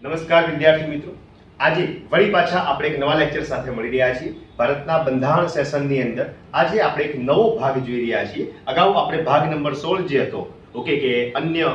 નમસ્કાર વિદ્યાર્થી મિત્રો, આજે વળી પાછા આપણે એક નવા લેક્ચર સાથે મળી રહ્યા છીએ. ભારતના બંધારણ સેશનની અંદર આજે આપણે એક નવો ભાગ જોઈ રહ્યા છીએ. અગાઉ આપણે ભાગ નંબર 16 જે હતો ઓકે કે અન્ય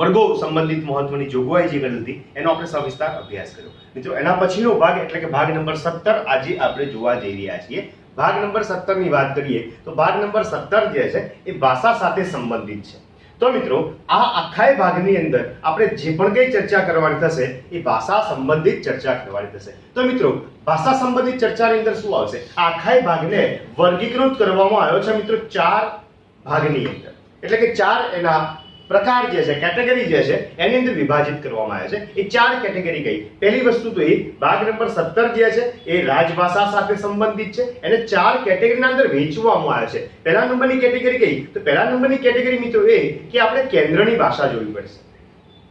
વર્ગો સંબંધિત મહત્વની જોગવાઈ જે કરેલી હતી એનો આપણે સવિસ્તાર અભ્યાસ કર્યો. મિત્રો એના પછીનો ભાગ એટલે કે ભાગ નંબર 17 આજે આપણે જોવા જઈ રહ્યા છીએ. ભાગ નંબર 17 ની વાત કરીએ તો ભાગ નંબર 17 જે છે એ ભાષા સાથે સંબંધિત છે. તો મિત્રો આ આખા ભાગની અંદર આપણે જે પણ કઈ ચર્ચા કરવાની થશે એ ભાષા સંબંધિત ચર્ચા કરવાની થશે. તો મિત્રો ભાષા સંબંધિત ચર્ચાની અંદર શું આવશે? આ આખા ભાગને વર્ગીકૃત કરવામાં આવ્યો છે મિત્રો 4 ભાગની અંદર, એટલે કે 4 એના પ્રકાર જે છે, કેટેગરી જે છે એની અંદર વિભાજિત કરવામાં આવે છે. એ 4 કેટેગરી કઈ? પહેલી વસ્તુ તો એ ભાગ નંબર 17 જે છે એ રાજભાષા સાથે સંબંધિત છે. એને 4 કેટેગરીના અંદર વહેંચવામાં આવે છે. પહેલા નંબરની કેટેગરી કઈ? તો પહેલા નંબરની કેટેગરી મિત્રો એ કે આપણે કેન્દ્રની ભાષા જોવી પડશે,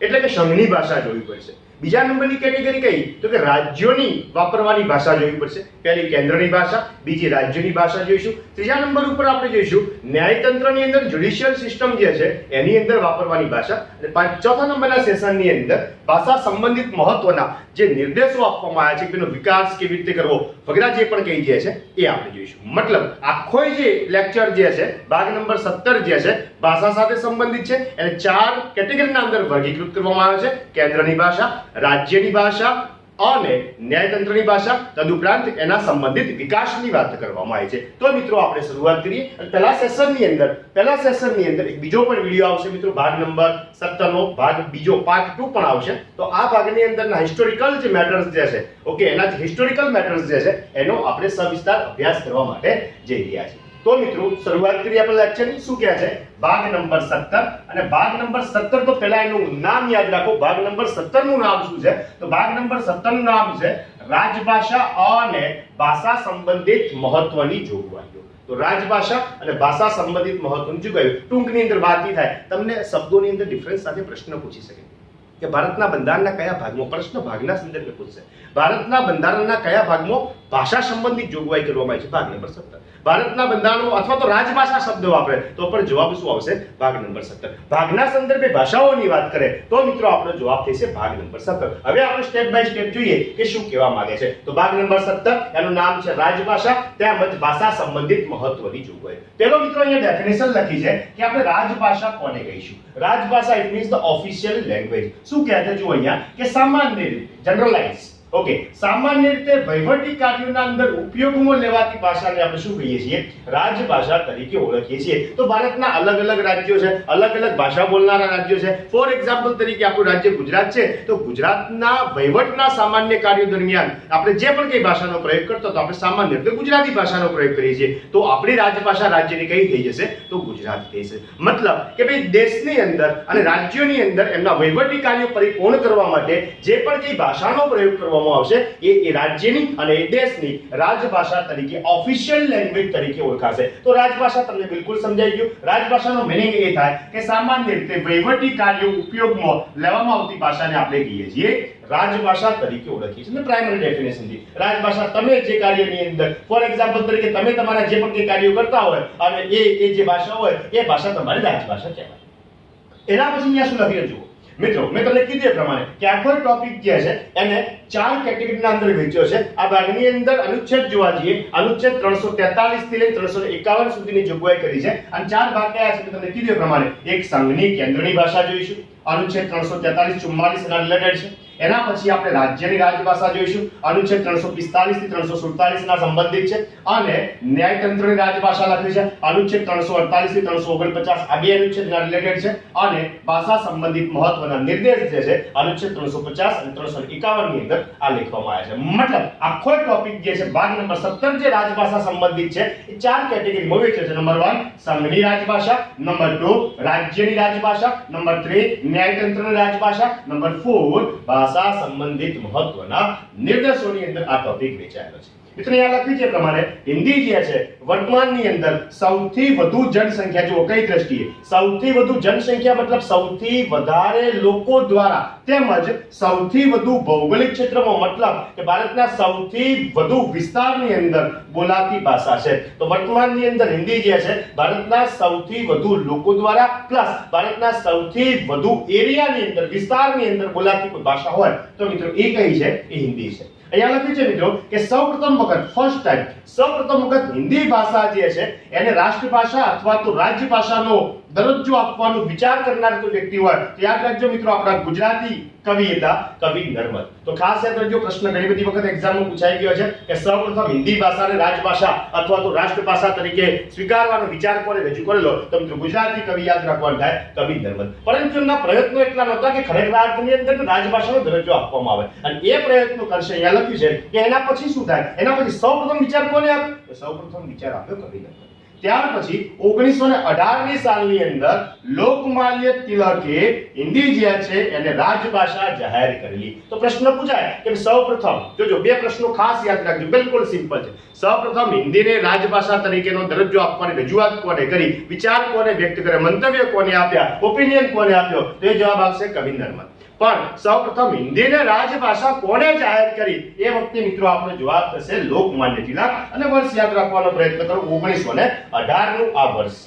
એટલે કે સંઘની ભાષા જોવી પડશે. બીજા નંબરની કેટેગરી કઈ? તો કે રાજ્યોની વાપરવાની ભાષા જોવી પડશે. પહેલી કેન્દ્રની ભાષા, બીજી રાજ્યની ભાષા જોઈશું. ત્રીજા નંબર ઉપર આપણે જોઈશું ન્યાયતંત્રની અંદર જ્યુડિશિયલ સિસ્ટમ જે છે એની અંદર વાપરવાની ભાષા. અને ચોથા નંબરના સેશનની અંદર ભાષા સંબંધિત મહત્વના જે નિર્દેશો આપવામાં આવ્યા છે તેનો વિકાસ કેવી રીતે કરવો વગેરે જે પણ કઈ જે છે એ આપણે જોઈશું. મતલબ આખો જે લેક્ચર જે છે ભાગ નંબર 17 જે છે ભાષા સાથે સંબંધિત છે. એને 4 કેટેગરીના અંદર વર્ગીકૃત કરવામાં આવે છે: કેન્દ્રની ભાષા, રાજ્યની ભાષા અને ન્યાયતંત્રની ભાષા. તદુપરાંત એના સંબંધિત વિકાસની વાત કરવામાં આવી છે. તો મિત્રો આપણે શરૂઆત કરીએ. પહેલા સેશનની અંદર એક બીજો પણ વિડિયો આવશે મિત્રો, ભાગ નંબર 17 નો ભાગ બીજો પાર્ટ 2 પણ આવશે. તો આ ભાગની અંદરના હિસ્ટોરિકલ જે મેટર્સ જે છે ઓકે એના જે હિસ્ટોરિકલ મેટર્સ જે છે એનો આપણે સવિસ્તાર અભ્યાસ કરવા માટે જઈ રહ્યા છીએ. તો મિત્રો શરૂઆત કરીએ આપણે લેક્ચરની. શું કહે છે? ભાગ નંબર 17. અને ભાગ નંબર 17 તો પહેલા એનું નામ યાદ રાખો. ભાગ નંબર 17 નું નામ શું છે? તો ભાગ નંબર 17 નું નામ છે રાજભાષા અને ભાષા સંબંધિત મહત્વની જોગવાઈઓ. તો રાજભાષા અને ભાષા સંબંધિત મહત્વની જોગવાઈઓ ટૂંકની અંદર વાત થાય. તમને શબ્દોની અંદર ડિફરન્સ સાથે પ્રશ્ન પૂછી શકે કે ભારતના બંધારણના કયા ભાગમાં, પ્રશ્ન ભાગના સંદર્ભે પૂછશે, ભારતના બંધારણના કયા ભાગમાં ભાષા સંબંધિત જોગવાઈ કરવામાં આવી છે? ભાગ નંબર 17. ભારતના બંધારણો અથવા તો રાજભાષા શબ્દ વાપરે તો પણ જવાબ શું આવશે? ભાગ નંબર 17. ભાગના સંદર્ભે ભાષાઓની વાત કરે તો મિત્રો આપણો જવાબ થશે ભાગ નંબર 17. હવે આપણે સ્ટેપ બાય સ્ટેપ જોઈએ કે શું કહેવા માંગે છે. તો ભાગ નંબર 17 એનું નામ છે રાજભાષા તેમજ ભાષા સંબંધિત મહત્વની જોગવાઈ. પેલો મિત્રો અહીંયા ડેફિનેશન લખી છે કે આપણે રાજભાષા કોને કહીશું? રાજભાષા it means the official language. શું કહે છે? જો અહીંયા કે સામાન્ય રીતે, જનરલાઇઝ ઓકે, સામાન્ય રીતે વહીવટી કાર્યોના અંદર ઉપયોગમાં લેવાતી ભાષાને આપણે શું કહીએ છીએ? રાજભાષા તરીકે ઓળખીએ છીએ. તો ભારતના અલગ અલગ રાજ્યો છે, અલગ અલગ ભાષા બોલનારા રાજ્યો છે. ફોર એક્ઝામ્પલ તરીકે આપણું રાજ્ય ગુજરાત છે, તો ગુજરાતના વહીવટના સામાન્ય કાર્યો દરમિયાન આપણે જે પણ કઈ ભાષાનો પ્રયોગ કરતો તો આપણે સામાન્ય રીતે ગુજરાતી ભાષાનો પ્રયોગ કરીએ છીએ. તો આપણી રાજભાષા રાજ્યની કઈ થઈ જશે? તો ગુજરાતી થઈ જશે. મતલબ કે ભાઈ દેશની અંદર અને રાજ્યોની અંદર એમના વહીવટી કાર્યો પરિપૂર્ણ કરવા માટે જે પણ કઈ ભાષાનો પ્રયોગ કરવામાં આવશે એ રાજ્યની અને એ દેશની રાજભાષા તરીકે ઓફિશિયલ લેંગ્વેજ તરીકે ઓળખાશે. તો રાજભાષા તમને બિલકુલ સમજાઈ ગયું. રાજભાષાનો મીનિંગ એ થાય કે સામાન્ય રીતે વહીવટી કાર્યો ઉપયોગમાં લેવામાં આવતી ભાષાને આપણે કહીએ છીએ રાજભાષા તરીકે ઓળખીએ છીએ. પ્રાઇમરી ડેફિનેશન થી રાજભાષા તમે જે કાર્યની અંદર ફોર એક્ઝામ્પલ તરીકે તમે તમારા જે પણ કઈ કાર્યો કરતા હોય અને એ જે ભાષા હોય એ ભાષા તમારી રાજભાષા કહેવાય. એના પછી અહીંયા શું લખ્યું જુઓ મિત્રો, મેં તમને કીધું એ પ્રમાણે કે આખો ટોપિક જે છે એને 4 કેટેગરીના અંદર વહેંચ્યો છે. આ ભાગની અંદર અનુચ્છેદ જોવા જઈએ, અનુચ્છેદ 343 થી લઈને 351 સુધીની જોગવાઈ કરી છે. અને 4 ભાગ કયા છે? તમને કીધું એ પ્રમાણે એક સંઘની કેન્દ્રની ભાષા જોઈશું, અનુચ્છેદ 343 44 ના રિલેટેડ છે. એના પછી આપણે રાજ્યની રાજભાષા જોઈશું, અનુચ્છેદ 345 થી 347 ના સંબંધિત છે. અને ન્યાયતંત્રની રાજભાષા લખી છે, અનુચ્છેદ 348 થી 349 આ બે અનુચ્છેદના રિલેટેડ છે. અને ભાષા સંબંધિત મહત્વના નિર્દેશ જે છે અનુચ્છેદ 350 અને 351 ની અંદર આ લખવામાં આવ્યા છે. મતલબ આખો ટોપિક જે છે ભાગ નંબર 17 જે રાજભાષા સંબંધિત છે એ 4 કેટેગરીમાં વહેંચ્યો છે. નંબર 1 સંઘની રાજભાષા, નંબર 2 રાજ્યની રાજભાષા, નંબર 3 ન્યાયતંત્રની રાજભાષા, નંબર 4 ભાષા સંબંધિત મહત્વના નિર્દેશોની અંદર આ ટોપિક વેચાયેલો છે. મિત્રો અહીંયા લખ્યું છે પ્રમાણે હિન્દી જે છે વર્તમાનની અંદર સૌથી વધુ જનસંખ્યા જો કઈ દ્રષ્ટિએ સૌથી વધુ જનસંખ્યા મતલબ સૌથી વધારે લોકો દ્વારા તેમજ સૌથી વધુ ભૌગોલિક ક્ષેત્રમાં મતલબ કે ભારતના સૌથી વધુ વિસ્તારની અંદર બોલાતી ભાષા છે. તો વર્તમાનની અંદર હિન્દી જે છે ભારતના સૌથી વધુ લોકો દ્વારા પ્લસ ભારતના સૌથી વધુ એરિયાની અંદર વિસ્તારની અંદર બોલાતી કોઈ ભાષા હોય તો મિત્રો એ કઈ છે? એ હિન્દી છે. અહીંયા લખ્યું છે મિત્રો કે સૌપ્રથમ વખત હિન્દી ભાષા જે છે એને રાષ્ટ્રભાષા અથવા તો રાજ્ય ભાષાનો દરજ્જો આપવાનો વિચાર કરનાર કોઈ વ્યક્તિ હોય તો યાદ રાખજો મિત્રો આપણા ગુજરાતી કવિ હતા કવિ નર્મદ. તો ખાસ યાદ રાખજો, પ્રશ્ન ઘણી બધી વખત એક્ઝામમાં પૂછાઈ ગયો છે કે સૌપ્રથમ હિન્દી ભાષાને રાજભાષા અથવા તો રાષ્ટ્રભાષા તરીકે સ્વીકારવાનો વિચાર કોણે રજૂ કરેલો? તો મિત્રો ગુજરાતી કવિ યાદ રાખવાનું થાય કવિ નર્મદ. પરંતુ એમના પ્રયત્નો એટલા નહોતા કે ખરેખર અર્થની અંદર રાજભાષાનો દરજ્જો આપવામાં આવે અને એ પ્રયત્નો કરશે. અહીંયા લખ્યું છે કે એના પછી શું થાય? એના પછી સૌપ્રથમ વિચાર કોને આપ્યો? તો સૌપ્રથમ વિચાર આપ્યો કવિ નર્મદ. ત્યાર પછી 1918ની સાલની અંદર લોકમાન્ય તિલકે હિન્દી જે છે એને રાજભાષા જાહેર કરેલી. તો પ્રશ્ન પૂછાય કે સૌપ્રથમ જોજો બે પ્રશ્નો ખાસ યાદ રાખજો, બિલકુલ સિમ્પલ છે. સૌપ્રથમ હિન્દીને રાજભાષા તરીકેનો દરજ્જો આપવાની રજૂઆત કોને કરી, વિચાર કોને વ્યક્ત કરે, મંતવ્ય કોને આપ્યા, ઓપિનિયન કોને આપ્યો? તો એ જવાબ આવશે કવિ નર્મદ. પણ સૌપ્રથમ હિન્દીને રાજભાષા કોને જાહેર કરી એ વખતે મિત્રો આપણો જવાબ થશે લોકમાન્ય તિલક. અને વર્ષ યાદ રાખવાનો પ્રયત્ન કરો 1918 નું આ વર્ષ.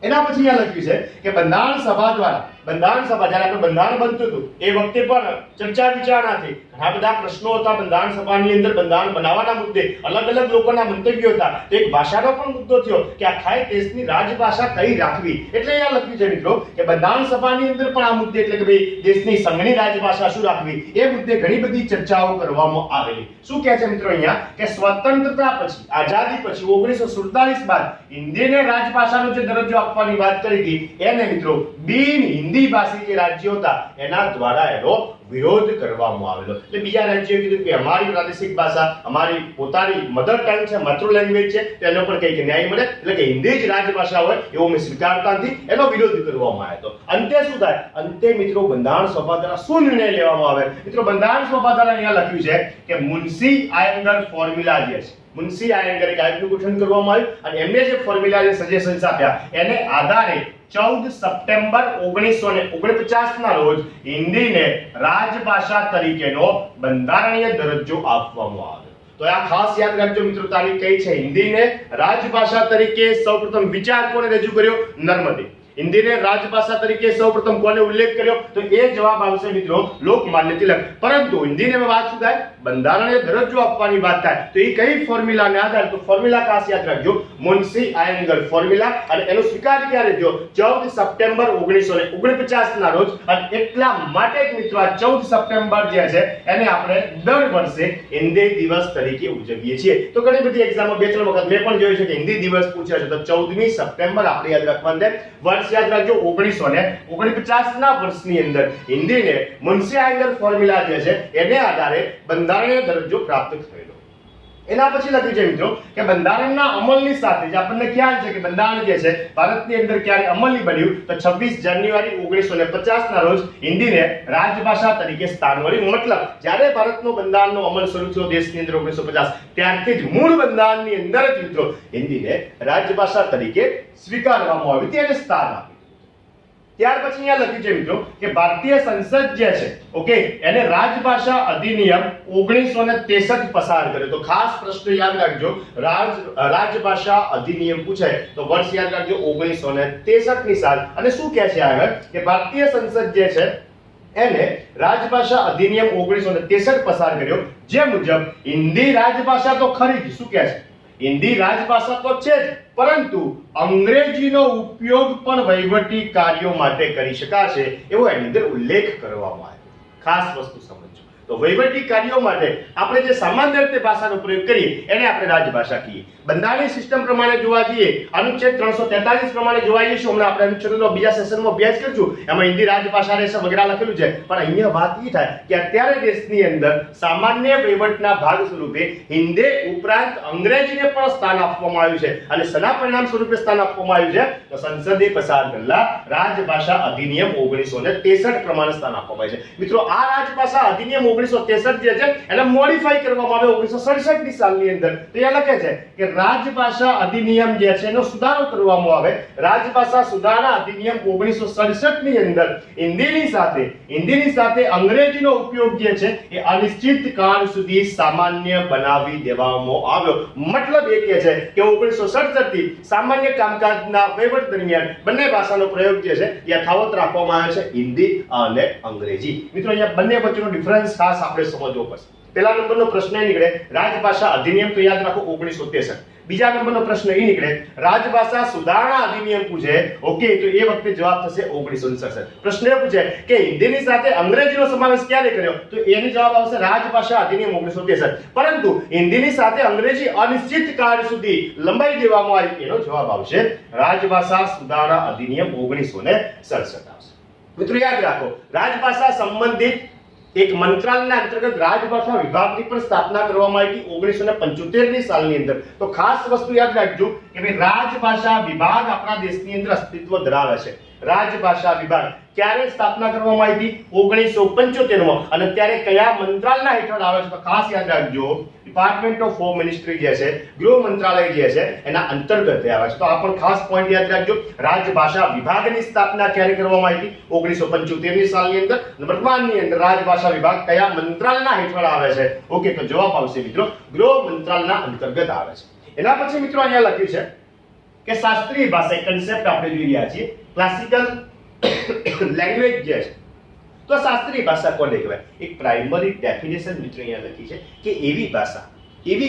એના પછી અહીંયા લખ્યું છે કે બંધારણ સભા જ્યારે આપણે બંધારણ બનતું હતું એ વખતે પણ ચર્ચા વિચારણા થઈ. ઘણા બધા પ્રશ્નો હતા બંધારણ સભાની અંદર. બંધારણ બનાવવાના મુદ્દે અલગ અલગ લોકોના મંતવ્યો હતા. તો એક ભાષાનો પણ મુદ્દો થયો કે આખા દેશની રાજભાષા કઈ રાખવી. એટલે અહીંયા લખ્યું છે મિત્રો કે બંધારણ સભાની અંદર પણ આ મુદ્દે એટલે કે ભાઈ દેશની સંઘની રાજભાષા શું રાખવી એ મુદ્દે ઘણી બધી ચર્ચાઓ કરવામાં આવેલી. શું કહે છે મિત્રો અહીંયા કે સ્વતંત્રતા પછી આઝાદી પછી 1947 બાદ હિન્દીને રાજભાષાનો જે દરજ્જો આપવાની વાત કરી હતી એને મિત્રો બિન હિન્દી ભાષી જે રાજ્યો હતા એના દ્વારા એનો વિરોધ કરવામાં આવેલો. એટલે બીજા રાજ્યોએ કીધું કે અમારી પ્રાદેશિક ભાષા અમારી પોતાની મધર ટંગ છે, માતૃ લેંગ્વેજ છે, તો એનો પણ કંઈક ન્યાય મળે. એટલે કે હિન્દી જ રાજભાષા હોય એવું અમે સ્વીકારતા નથી, એનો વિરોધ કરવામાં આવ્યો હતો. અંતે શું થાય? અંતે મિત્રો બંધારણ સભા દ્વારા શું નિર્ણય લેવામાં આવે? મિત્રો બંધારણ સભા દ્વારા અહીંયા લખ્યું છે કે મુન્શી આયંગર ફોર્મ્યુલા જે છે મુન્શી આયંગર એક આયોગનું ગઠન કરવામાં આવ્યું અને એમને જે ફોર્મ્યુલા જે સજેશન્સ આપ્યા એને આધારે 14 સપ્ટેમ્બર 1949 ના રોજ હિન્દીને રાજભાષા તરીકેનો બંધારણીય દરજ્જો આપવામાં આવ્યો. તો આ ખાસ યાદ રાખજો મિત્રો, તારીખ કઈ છે? હિન્દીને રાજભાષા તરીકે સૌપ્રથમ વિચાર કોને રજૂ કર્યો? નર્મદે. હિન્દીને રાજભાષા તરીકે સૌપ્રથમ કોને ઉલ્લેખ કર્યો? તો એ જવાબ આવશે મિત્રો લોકમાન્ય તિલક. પરંતુ હિન્દીને વાત શું થાય? બંધારણીય દરજ્જો આપવાની વાત થાય તો એ કઈ ફોર્મ્યુલાને આધારે? તો ફોર્મ્યુલા ખાસ યાદ રાખજો, મુન્શી આયંગર ફોર્મ્યુલા. અને એનો સ્વીકાર ક્યારે થયો? 14 સપ્ટેમ્બર 1949 ના રોજ. અને એટલા માટે જ મિત્રો આ 14 સપ્ટેમ્બર જે છે એને આપણે દર વર્ષે હિન્દી દિવસ તરીકે ઉજવીએ છીએ. તો ઘણી બધી એક્ઝામો 2-3 વખત મેં પણ જોયું છે કે હિન્દી દિવસ પૂછ્યા છે. તો 14મી સપ્ટેમ્બર આપણે યાદ રાખવાનું છે. વર્ષ યાદ રાખજો 1949 ના વર્ષની અંદર હિન્દીને મુન્શી આયંગર ફોર્મ્યુલા જે છે એને આધારે બંધારણીય દરજ્જો પ્રાપ્ત થયેલો. એના પછી લખ્યું છે મિત્રો કે બંધારણના અમલની સાથે જે આપણને ખ્યાલ છે કે બંધારણ જે છે ભારતની અંદર ક્યારે અમલી બન્યું? તો 26 જાન્યુઆરી 1950 ના રોજ હિન્દીને રાજભાષા તરીકે સ્થાન મળ્યું. મતલબ જ્યારે ભારતનો બંધારણનો અમલ શરૂ થયો દેશની અંદર 1950 ત્યારથી જ મૂળ બંધારણની અંદર જ મિત્રો હિન્દીને રાજભાષા તરીકે સ્વીકારવામાં આવી, તેને સ્થાન આપ્યું. ત્યાર પછી અહીંયા લખ્યું છે મિત્રો કે ભારતીય સંસદ જે છે ઓકે એને રાજભાષા અધિનિયમ 1963 પસાર કર્યો. તો ખાસ પ્રશ્ન યાદ રાખજો, રાજભાષા અધિનિયમ પૂછાય તો વર્ષ યાદ રાખજો 1963 ની સાલ. અને શું કહે છે આગળ કે ભારતીય સંસદ જે છે એને રાજભાષા અધિનિયમ 1963 પસાર કર્યો, જે મુજબ હિન્દી રાજભાષા તો ખરી જ. શું કહે છે? હિન્દી રાજભાષા તો છે જ, પરંતુ અંગ્રેજીનો ઉપયોગ પણ વહીવટી કાર્યો માટે કરી શકાશે એવો એની અંદર ઉલ્લેખ કરવામાં આવ્યો. ખાસ વસ્તુ સમજો. તો વહીવટી કાર્યો માટે આપણે જે સામાન્ય રીતે ભાષાનો પ્રયોગ કરીએ એને આપણે રાજભાષા કહીએ. બંધારણીય સિસ્ટમ પ્રમાણે જોવા જઈએ અનુચ્છેદ 343 પ્રમાણે જોવા જઈશું. હમણાં આપણે અનુચ્છેદનો બીજા સેશનમાં અભ્યાસ કરશું, એમાં હિન્દી રાજભાષા રહેશે વગેરે લખેલું છે. પણ અહીંયા વાત એ થાય કે અત્યારે દેશની અંદર સામાન્ય વહીવટના ભાગ સ્વરૂપે હિન્દી ઉપરાંત અંગ્રેજીને પણ સ્થાન આપવામાં આવ્યું છે. અને સના પરિણામ સ્વરૂપે સ્થાન આપવામાં આવ્યું છે તો સંસદે પસાર કરેલા રાજભાષા અધિનિયમ 1963 પ્રમાણે સ્થાન આપવામાં આવ્યું છે. મિત્રો આ રાજભાષા અધિનિયમ 1963 જે છે એને મોડિફાઈ કરવામાં આવ્યો 1967 ની સાલની અંદર. તો અહીંયા લખે છે કે રાજભાષા અધિનિયમ જે છે એનો સુધારો કરવામાં આવે. રાજભાષા સુધારણા અધિનિયમ 1967 ની અંદર હિન્દીની સાથે અંગ્રેજીનો ઉપયોગ જે છે એ અનિશ્ચિત કાળ સુધી સામાન્ય બનાવી દેવામાં આવ્યો. મતલબ એ કહે છે કે 1967 થી સામાન્ય કામકાજના વહીવટ દરમિયાન બંને ભાષાનો પ્રયોગ જે છે યથાવત રાખવામાં આવ્યો છે, હિન્દી અને અંગ્રેજી. મિત્રો અહીંયા બંને વચ્ચેનો ડિફરન્સ ખાસ આપણે સમજવો પડશે. પહેલા નંબરનો પ્રશ્ન એ નીકળે રાજભાષા અધિનિયમ, તો યાદ રાખો 1963. બીજા નંબરનો પ્રશ્ન એ નીકળે રાજભાષા સુધારણા અધિનિયમ પૂછે, ઓકે, તો એ વખતે જવાબ થશે 1967. પ્રશ્ન એ પૂછે કે હિન્દીની સાથે અંગ્રેજીનો સમાવેશ ક્યારે કર્યો, તો એનો જવાબ આવશે રાજભાષા અધિનિયમ 1963. પરંતુ હિન્દીની સાથે અંગ્રેજી અનિશ્ચિત કાળ સુધી લંબાઈ દેવામાં આવી, એનો જવાબ આવશે રાજભાષા સુધારણા અધિનિયમ 1967 આવશે. મિત્રો યાદ રાખો રાજભાષા સંબંધિત એક મંત્રાલયના અંતર્ગત રાજભાષા વિભાગની પણ સ્થાપના કરવામાં આવી 1975 ની સાલની અંદર. તો ખાસ વસ્તુ યાદ રાખજો કે ભાઈ રાજભાષા વિભાગ આપણા દેશની અંદર અસ્તિત્વ ધરાવે છે. રાજભાષા વિભાગ ક્યારે સ્થાપના કરવામાં આવી હતી 1975 માં, અને ત્યારે કયા મંત્રાલયના હેઠળ આવે છે, તો ખાસ યાદ રાખજો ડિપાર્ટમેન્ટ ઓફ હોમ મિનિસ્ટ્રી જે છે, ગૃહ મંત્રાલય જે છે એના અંતર્ગત આવે છે. તો આ પણ ખાસ પોઈન્ટ યાદ રાખજો. રાજભાષા વિભાગની સ્થાપના ક્યારે કરવામાં આવી હતી 1975 ની સાલની અંદર. વર્તમાનની અંદર રાજભાષા વિભાગ કયા મંત્રાલયના હેઠળ આવે છે, ઓકે, તો જવાબ આવશે મિત્રો ગૃહ મંત્રાલયના અંતર્ગત આવે છે. એના પછી મિત્રો અહીંયા લખ્યું છે કે શાસ્ત્રીય ભાષા કન્સેપ્ટ આપણે જોઈ રહ્યા છીએ, ક્લાસિકલ લેંગ્વેજ જે છે. તો શાસ્ત્રીય ભાષા કોને કહેવાય? એક પ્રાઇમરી ડેફિનેશન મિત્રો અહીંયા લખી છે કે એવી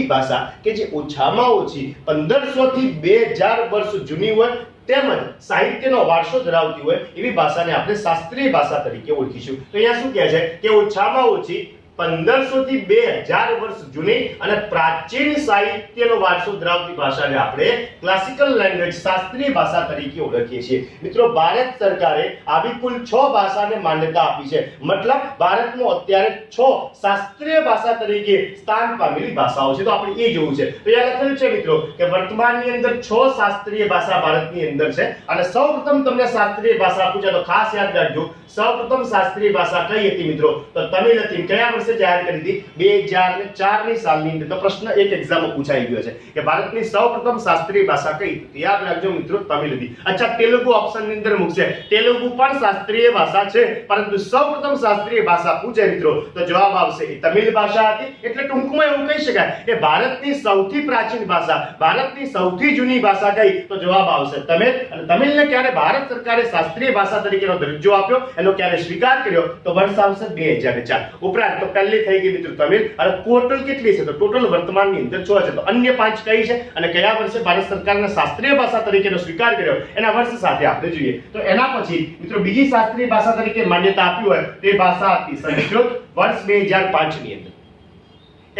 ભાષા કે જે ઓછામાં ઓછી 1500 થી 2000 વર્ષ જૂની હોય તેમજ સાહિત્યનો વારસો ધરાવતી હોય એવી ભાષાને આપણે શાસ્ત્રીય ભાષા તરીકે ઓળખીશું. તો અહીંયા શું કહે છે કે ઓછામાં ઓછી 1500 થી 2000 વર્ષ જૂની અને પ્રાચીન સાહિત્યનો વારસો ધરાવતી ભાષાને આપણે ક્લાસિકલ લેંગ્વેજ શાસ્ત્રીય ભાષા તરીકે ઓળખીએ છીએ. મિત્રો ભારત સરકારે આવી કુલ 6 ભાષાને માન્યતા આપી છે. મતલબ ભારતમાં અત્યારે 6 શાસ્ત્રીય ભાષા તરીકે સ્થાન પામેલી ભાષાઓ છે. તો આપણે એ જોવું છે. તો અહીંયા લખેલું છે મિત્રો કે વર્તમાનની અંદર 6 શાસ્ત્રીય ભાષા ભારતની અંદર છે. અને સૌપ્રથમ તમને શાસ્ત્રીય ભાષા પૂછે તો ખાસ યાદ રાખજો સૌપ્રથમ શાસ્ત્રીય ભાષા કઈ હતી મિત્રો, તો તમિલ હતી. કયા વર્ષે જાહેર કરી હતી? 2004 ની સાલની અંદર. તો પ્રશ્ન એક એક્ઝામમાં પૂછાઈ ગયો છે કે ભારતની સૌપ્રથમ શાસ્ત્રીય ભાષા કઈ હતી? યાદ રાખજો મિત્રો તમિલ હતી. અચ્છા, તેલુગુ ઓપ્શનની અંદર મૂકશે. તેલુગુ પણ શાસ્ત્રીય ભાષા છે, પરંતુ સૌપ્રથમ શાસ્ત્રીય ભાષા પૂછે મિત્રો તો જવાબ આવશે એ તમિલ ભાષા હતી. એટલે ટૂંકમાં એવું કહી શકાય કે ભારતની સૌથી પ્રાચીન ભાષા, ભારતની સૌથી જૂની ભાષા કઈ? તો જવાબ આવશે તમિલ. અને તમિલને ક્યારે ભારત સરકારે શાસ્ત્રીય ભાષા તરીકેનો દરજ્જો આપ્યો, એનો ક્યારે સ્વીકાર કર્યો? તો વર્ષ આવશે 2004. ઉપરાંત તો પહેલી થઈ ગઈ મિત્રો તમિલ. અને ટોટલ કેટલી છે? તો ટોટલ વર્તમાનની અંદર 6 છે. તો અન્ય 5 કઈ છે અને કયા વર્ષે ભારત સરકારને શાસ્ત્રીય ભાષા તરીકેનો સ્વીકાર કર્યો એના વર્ષ સાથે આપણે જોઈએ. તો એના પછી મિત્રો બીજી શાસ્ત્રીય ભાષા તરીકે માન્યતા આપી હોય તે ભાષા હતી સંસ્કૃત, વર્ષ 2005 ની અંદર.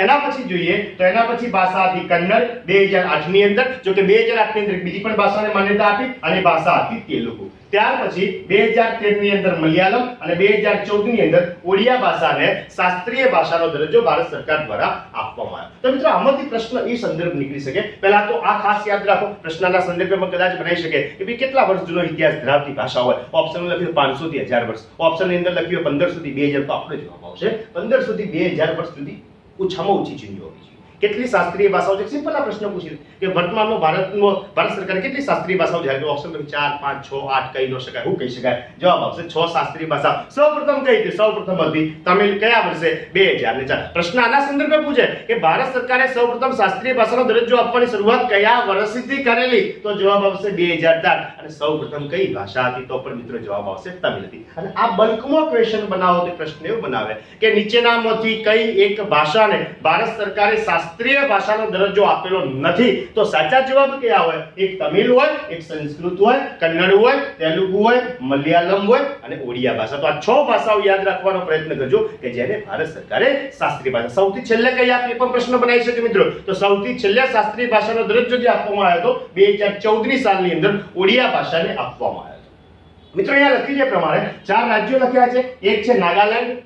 એના પછી જોઈએ તો એના પછી ભાષા હતી કન્નડ 2008 ની અંદર. જો કે 2008 ની અંદર બીજી પણ ભાષાને માન્યતા આપી અને ભાષા હતી તેલુગુ. ત્યાર પછી 2013 ની અંદર મલયાલમ અને 2014 ની અંદર ઓડિયા ભાષાને શાસ્ત્રીય ભાષાનો દરજ્જો ભારત સરકાર દ્વારા આપવામાં આવ્યો. તો મિત્રો આમાંથી પ્રશ્ન એ સંદર્ભ નીકળી શકે. પહેલા તો આ ખાસ યાદ રાખો, પ્રશ્નના સંદર્ભમાં કદાચ બનાવી શકે કે ભાઈ કેટલા વર્ષ જૂનો ઇતિહાસ ધરાવતી ભાષા હોય. ઓપ્શન લખ્યું 500 થી 1000 વર્ષ, ઓપ્શનની અંદર લખ્યું 1500 થી 2000. તો આપણે જવાબ આવશે 1500 થી 2000 વર્ષ સુધી ઓછામાં ઓછી જૂની હોવી જોઈએ. કેટલી શાસ્ત્રીય ભાષાઓ છે? સિમ્પલ આ પ્રશ્ન પૂછી કે વર્તમાનમાં ભારત સરકારે કેટલી શાસ્ત્રીય ભાષાઓ જાહેર કરી? ઓપ્શન 4 5 6 8 કહી ન શકાય. હું કહી શકાય? જવાબ આવશે 6 શાસ્ત્રીય ભાષા. સૌપ્રથમ કઈ હતી? સૌપ્રથમ હતી તમિલ. કયા વર્ષે? 2004. પ્રશ્ન આના સંદર્ભે પૂછે કે ભારત સરકારે સૌપ્રથમ શાસ્ત્રીય ભાષાનો દરજ્જો આપવાની શરૂઆત કયા વર્ષથી કરેલી? તો જવાબ આવશે 2004. અને સૌપ્રથમ કઈ ભાષા હતી? તો પણ મિત્રો જવાબ આવશે તમિલ હતી. અને આ બલ્કમાં ક્વેશ્ચન બનાવો તો પ્રશ્ન એવું બનાવે કે નીચેનામાંથી કઈ એક ભાષાને ભારત સરકારે શાસ્ત્રીય ભાષાનો દરજ્જો આપેલો નથી? તો સાચા જવાબ કયા હોય? એક તમિલ હોય, એક સંસ્કૃત હોય, કન્નડ હોય, તેલુગુ હોય, મલયાલમ હોય અને ઓડિયા ભાષા. તો આ 6 ભાષાઓ યાદ રાખવાનો પ્રયત્ન કરજો કે જેને ભારત સરકારે શાસ્ત્રીય ભાષા. સૌથી છેલ્લે કઈ આપી પણ પ્રશ્ન બનાવી શકે મિત્રો. તો સૌથી છેલ્લે શાસ્ત્રીય ભાષાનો દરજ્જો જે આપવામાં આવ્યો હતો 2014 ની સાલની અંદર ઓડિયા ભાષાને આપવામાં આવ્યો હતો. મિત્રો અહીંયા લખ્યું છે પ્રમાણે 4 રાજ્યો લખ્યા છે. એક છે નાગાલેન્ડ,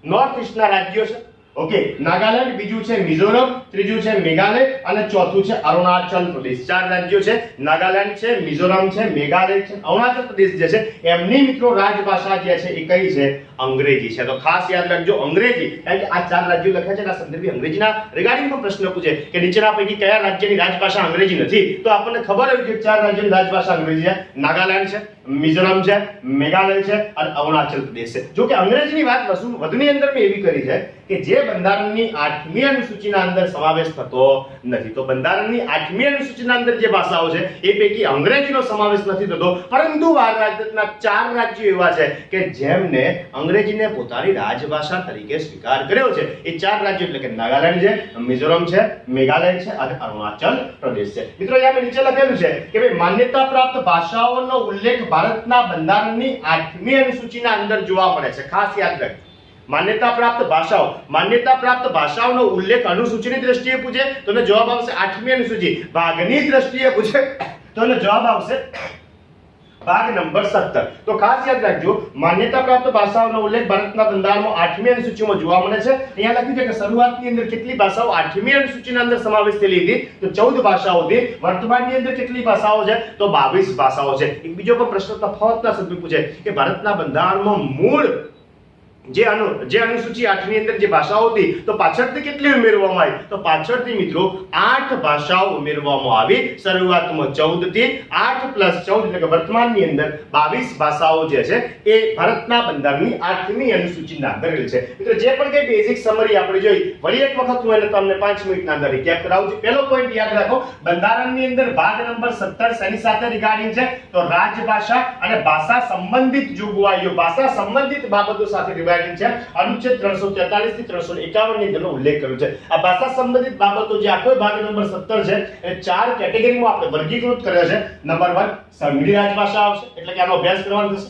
નોર્થ ઈસ્ટના રાજ્યો છે. ઓકે, નાગાલેન્ડ, બીજું છે મિઝોરમ, ત્રીજું છે મેઘાલય અને ચોથું છે અરુણાચલ પ્રદેશ. 4 રાજ્યો છે. નાગાલેન્ડ છે, મિઝોરમ છે, મેઘાલય છે, અરુણાચલ પ્રદેશ જે છે એમની મિત્રો રાજભાષા જે છે એ કઈ છે? અંગ્રેજી છે. તો ખાસ યાદ રાખજો અંગ્રેજી, કારણ કે આ 4 રાજ્યો લખ્યા છે, આ સંદર્ભે અંગ્રેજીના રિગાર્ડિંગ પણ પ્રશ્ન પૂછે કે નીચેના પૈકી કયા રાજ્યની રાજભાષા અંગ્રેજી નથી? તો આપણને ખબર હોય કે 4 રાજ્યોની રાજભાષા અંગ્રેજી છે. નાગાલેન્ડ છે, મિઝોરમ છે, મેઘાલય છે અને અરુણાચલ પ્રદેશ છે. જો કે અંગ્રેજીની વાત વધુની અંદર મેં એવી કરી છે કે જે બંધારણની 8મી અનુસૂચિના અંદર સમાવેશ થતો નથી. તો બંધારણની 8મી અનુસૂચિના અંદર જે ભાષાઓ છે એ પૈકી અંગ્રેજીનો સમાવેશ નથી થતો, પરંતુ ભારતના 4 રાજ્યો એવા છે કે જેમને અંગ્રેજીને પોતાની રાજભાષા તરીકે સ્વીકાર કર્યો છે. એ 4 રાજ્યો એટલે કે નાગાલેન્ડ છે, મિઝોરમ છે, મેઘાલય છે અને અરુણાચલ પ્રદેશ છે. મિત્રો અહીંયા મેં નીચે લખેલું છે કે ભાઈ માન્યતા પ્રાપ્ત ભાષાઓનો ઉલ્લેખ ભારતના બંધારણની 8મી અનુસૂચિના અંદર જોવા મળે છે. ખાસ યાદ રાખજો, માન્યતા પ્રાપ્ત ભાષાઓનો ઉલ્લેખ અનુસૂચિની દ્રષ્ટિએ પૂછે તો જવાબ આવશે 8મી અનુસૂચિ. ભાગની દ્રષ્ટિએ પૂછે તો જવાબ આવશે ભાગ નંબર 17. તો ખાસ યાદ રાખજો, માન્યતા પ્રાપ્ત ભાષાઓનો ઉલ્લેખ ભારતના બંધારણમાં 8મી અનુસૂચિમાં જોવા મળે છે. અહીંયા લખ્યું છે કે શરૂઆતની અંદર કેટલી ભાષાઓ 8મી અનુસૂચિના અંદર સમાવેશ થયેલી હતી? તો 14 ભાષાઓ હતી. વર્તમાનની અંદર કેટલી ભાષાઓ છે? તો 22 ભાષાઓ છે. એક બીજો પણ પ્રશ્ન તફાવતના સંદર્ભે પૂછે કે ભારતના બંધારણમાં મૂળ જે અનુસૂચિ 8 ની અંદર જે ભાષાઓ હતી તો પાછળથી કેટલી ઉમેરવામાં આવી? તો પાછળથી મિત્રો 8 ભાષાઓ ઉમેરવામાં આવી. શરૂઆતમાં 14 થી 8 + 14 એટલે કે વર્તમાનની અંદર 22 ભાષાઓ જે છે એ ભારતના બંધારણની 8મી અનુસૂચિના અંદર રહેલ છે. મિત્રો જે પણ કઈ બેઝિક સમરી આપણે જોઈ, વળી એક વખત હું એને તમને 5 મિનિટના અંદર રિકેપ કરાવું છું. પહેલો પોઈન્ટ યાદ રાખો, બંધારણની અંદર ભાગ નંબર 17 શેની સાથે રિગાર્ડિંગ છે? તો રાજભાષા અને ભાષા સંબંધિત જોગવાઈઓ, ભાષા સંબંધિત બાબતો સાથે રિગાર્ડિંગ છે. અનુચ્છેદ 343 થી 351 ની અંદરનો ઉલ્લેખ કર્યો છે. આ ભાષા સંબંધિત બાબતો જે આખો ભાગ નંબર 17 છે એ 4 કેટેગરીમાં આપણે વર્ગીકૃત કર્યો છે. નંબર 1 સંઘની રાજભાષા આવશે, એટલે કે આનો અભ્યાસ કરવાનો થશે.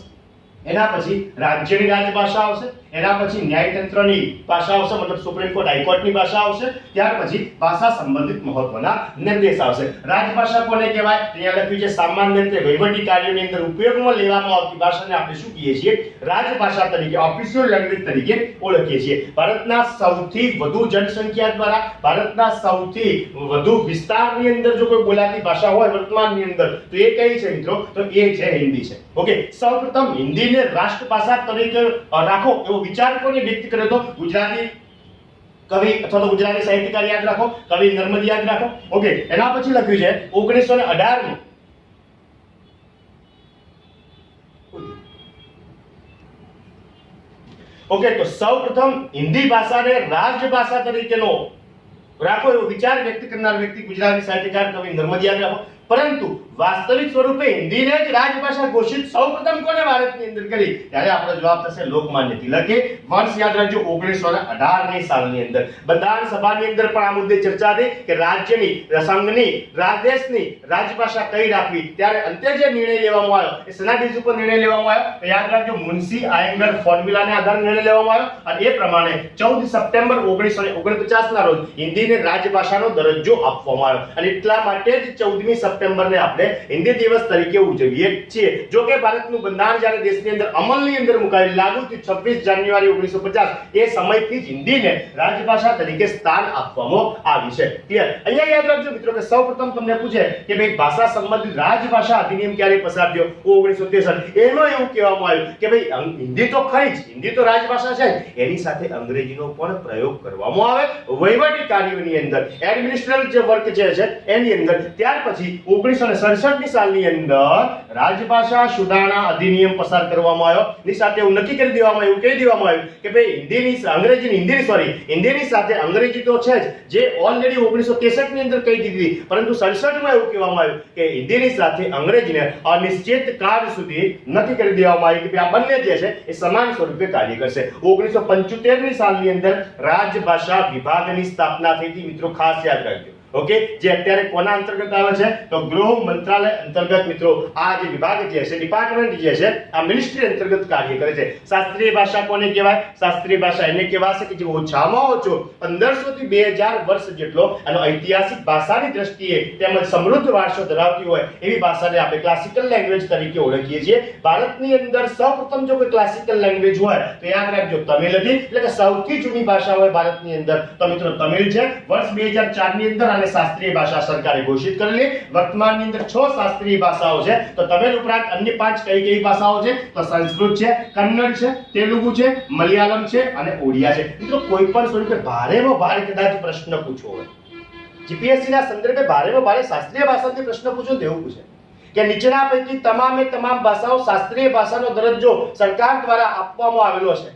એના પછી રાજ્યની રાજભાષા આવશે, એના પછી ન્યાયતંત્રની ભાષા આવશે, મતલબ સુપ્રીમ કોર્ટ હાઈકોર્ટની ભાષા આવશે. ત્યાર પછી ભાષા સંબંધિત મહત્વના નિર્દેશ આવશે. રાજભાષા કોને કહેવાય? અહીંયા લખ્યું છે સામાન્ય રીતે વહીવટી કાર્યોની અંદર ઉપયોગમાં લેવામાં આવતી ભાષાને આપણે શું કહીએ છીએ? રાજભાષા તરીકે, ઓફિશિયલ લેંગ્વેજ તરીકે ઓળખીએ છીએ. ભારતના સૌથી વધુ જનસંખ્યા દ્વારા, ભારતના સૌથી વધુ વિસ્તારની અંદર જો કોઈ બોલાતી ભાષા હોય વર્તમાનની અંદર તો એ કઈ છે મિત્રો? તો એ છે હિન્દી છે. ઓકે, સૌપ્રથમ હિન્દીને રાષ્ટ્રભાષા તરીકે રાખો એવો વિચાર કોને વ્યક્ત કર્યો હતો? ગુજરાતી કવિ અથવા તો ગુજરાતી સાહિત્યકાર યાદ રાખો, કવિ નર્મદ યાદ રાખો. ઓકે, એના પછી લખ્યું છે 1918 માં ઓકે, તો સૌપ્રથમ હિન્દી ભાષાને રાજભાષા તરીકેનો રાખો એવો વિચાર વ્યક્ત કરનાર વ્યક્તિ ગુજરાતી સાહિત્યકાર કવિ નર્મદ યાદ રાખો. પરંતુ વાસ્તવિક સ્વરૂપે હિન્દીને જ રાજભાષા ઘોષિત સૌપ્રથમ કોને ભારતની અંદર કરી? ત્યારે આપણો જવાબ થશે લોકમાન્ય તિલકે. વર્ષ યાદ રાખજો 1918 ની સાલની અંદર બંધારણ સભાની અંદર પણ આ મુદ્દે ચર્ચા થઈ કે રાજ્યની, સંઘની, દેશની રાજભાષા કઈ રાખવી. ત્યારે અંતે જે નિર્ણય લેવામાં આવ્યો એ શેના બેઝ ઉપર નિર્ણય લેવામાં આવ્યો? તો યાદ રાખજો મુન્શી આયંગર ફોર્મ્યુલાને આધારે નિર્ણય લેવામાં આવ્યો અને એ પ્રમાણે 14 સપ્ટેમ્બર 1949 ના રોજ હિન્દીને રાજભાષાનો દરજ્જો આપવામાં આવ્યો. અને એટલા માટે જ 14મી સપ્ટેમ્બરને આપણે હિન્દી દિવસ તરીકે ઉજવીએ છીએ. જો કે ભારતનું બંધારણ જ્યારે દેશની અંદર અમલની અંદર મુકાયું, લાગુ થયું 26 જાન્યુઆરી 1950, એ સમયથી જ હિન્દીને રાજભાષા તરીકે સ્થાન આપવામાં આવ્યું છે. ક્લિયર? અહીંયા યાદ રાખજો મિત્રો કે સૌપ્રથમ તમને પૂછે કે ભાઈ ભાષા સંબંધિત રાજભાષા અધિનિયમ ક્યારે પસાર થયો? 1963. એમાં એવું કહેવામાં આવ્યું કે ભાઈ હિન્દી તો ખરી જ, હિન્દી તો રાજભાષા છે, એની સાથે અંગ્રેજીનો પણ પ્રયોગ કરવામાં આવે વહીવટી કાર્યોની અંદર, એડમિનિસ્ટ્રેટિવ જે વર્ક છે એની અંદર. ત્યાર પછી 1967 ની સાલની અંદર રાજભાષા સુધારણા અધિનિયમ પસાર કરવામાં આવ્યો. ની સાથે એવું નક્કી કરી દેવામાં આવ્યું, કહી દેવામાં આવ્યું કે ભાઈ હિન્દીની સાથે અંગ્રેજી તો છે જ, જે ઓલરેડી 1963 ની અંદર કહી દીધી, પરંતુ 67 માં એવું કહેવામાં આવ્યું કે હિન્દીની સાથે અંગ્રેજીને અનિશ્ચિત કાળ સુધી નક્કી કરી દેવામાં આવ્યું કે આ બંને જે છે એ સમાન સ્વરૂપે કાર્ય કરશે. 1975 ની સાલની અંદર રાજભાષા વિભાગની સ્થાપના થઈ હતી. મિત્રો ખાસ યાદ રાખજો, ઓકે, જે અત્યારે કોના અંતર્ગત આવે છે તો ગૃહ મંત્રાલય અંતર્ગત મિત્રો આ જે વિભાગ જે છે, ડિપાર્ટમેન્ટ જે છે, આ મિનિસ્ટ્રી અંતર્ગત કાર્ય કરે છે. શાસ્ત્રીય ભાષા કોને કહેવાય? શાસ્ત્રીય ભાષા એને કહેવાશે કે જે ઓછામાં ઓછો 1500 થી 2000 વર્ષ જેટલો અને ઐતિહાસિક ભાષાની દ્રષ્ટિએ તેમજ સમૃદ્ધ વારસો ધરાવતી હોય એવી ભાષાને આપણે ક્લાસિકલ લેંગ્વેજ તરીકે ઓળખીએ છીએ. ભારતની અંદર સૌપ્રથમ જો કોઈ ક્લાસિકલ લેંગ્વેજ હોય તો યાદ રાખજો તમિલ હતી, એટલે કે સૌથી જૂની ભાષા હોય ભારતની અંદર તો મિત્રો તમિલ છે. વર્ષ 2004 ની અંદર આને શાસ્ત્રીય ભાષા સરકારે ઘોષિત કરેલી. વર્તમાનની અંદર 6 શાસ્ત્રીય ભાષાઓ છે. તો તમિલ ઉપરાંત અન્ય 5 કઈ ભાષાઓ છે તો સંસ્કૃત છે, કન્નડ છે, તેલુગુ છે, મલયાલમ છે અને ઓડિયા છે. મિત્રો કોઈ પણ સ્વરૂપે ભારેમાં ભારે કદાચ પ્રશ્ન પૂછવો હોય, જીપીએસસી ના સંદર્ભે ભારેમાં ભારે શાસ્ત્રીય ભાષાથી પ્રશ્ન પૂછો તો એવું પૂછે કે નીચેના પૈકી તમામે તમામ ભાષાઓ શાસ્ત્રીય ભાષાનો દરજ્જો સરકાર દ્વારા આપવામાં આવેલો છે,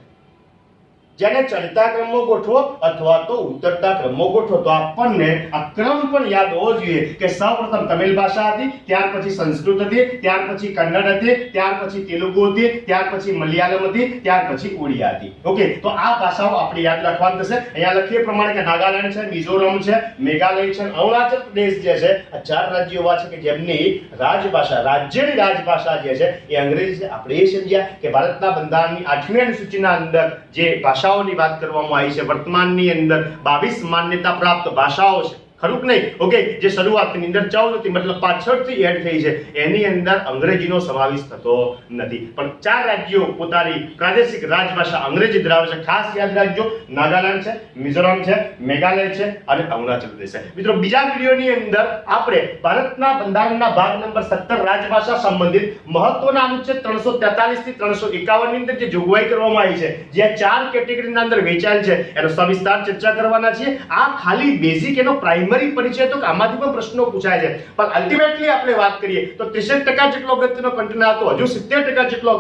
જેને ચડતા ક્રમમાં ગોઠવો અથવા તો ઉતરતા ક્રમમાં ગોઠવો. તો આપણને આ ક્રમ પણ યાદ હોવો જોઈએ કે સૌપ્રથમ તમિલ ભાષા હતી, ત્યાર પછી સંસ્કૃત હતી, ત્યાર પછી કન્નડ હતી, ત્યાર પછી તેલુગુ હતી, ત્યાર પછી મલયાલમ હતી, ત્યાર પછી ઓડિયા હતી. ઓકે, તો આ ભાષાઓ આપણે યાદ રાખવાની થશે. અહીંયા લખીએ પ્રમાણે કે નાગાલેન્ડ છે, મિઝોરમ છે, મેઘાલય છે, અરુણાચલ પ્રદેશ જે છે, આ 4 રાજ્યો એવા છે કે જેમની રાજભાષા, રાજ્યની રાજભાષા જે છે એ અંગ્રેજી છે. આપણે એ સમજ્યા કે ભારતના બંધારણની 8મી અનુસૂચિના અંદર જે ભાષાઓની વાત કરવામાં આવી છે, વર્તમાનની અંદર 22 માન્યતા પ્રાપ્ત ભાષાઓ છે, ખરું કે નહીં? ઓકે, જે શરૂઆતની અંદર 14 હતી મતલબ પાછળથી એડ થઈ છે, એની અંદર અંગ્રેજીનો સમાવેશ થતો નથી. પણ 4 રાજ્યો પોતાની પ્રાદેશિક રાજભાષા અંગ્રેજી ધરાવે છે. ખાસ યાદ રાખજો, નાગાલેન્ડ છે, મિઝોરમ છે, મેઘાલય છે અને અરુણાચલ પ્રદેશ છે. મિત્રો બીજા વિડિયોની અંદર આપણે ભારતના બંધારણના ભાગ નંબર 17 રાજભાષા સંબંધિત મહત્વના અનુચ્છેદ 343 થી 351 ની અંદર જે જોગવાઈ કરવામાં આવી છે, જે 4 કેટેગરીના અંદર વહેંચાયેલ છે, એનો સવિસ્તાર ચર્ચા કરવાના છીએ. આ ખાલી બેઝિક એનો પ્રાઇમરી પરિચય તો આમાંથી પણ પ્રશ્નો પૂછાય છે, પણ અલ્ટિમેટલી આપણે વાત કરીએ તો 63% જેટલો અગત્યનો કન્ટેન્ટ હતો, હજુ 70% જેટલો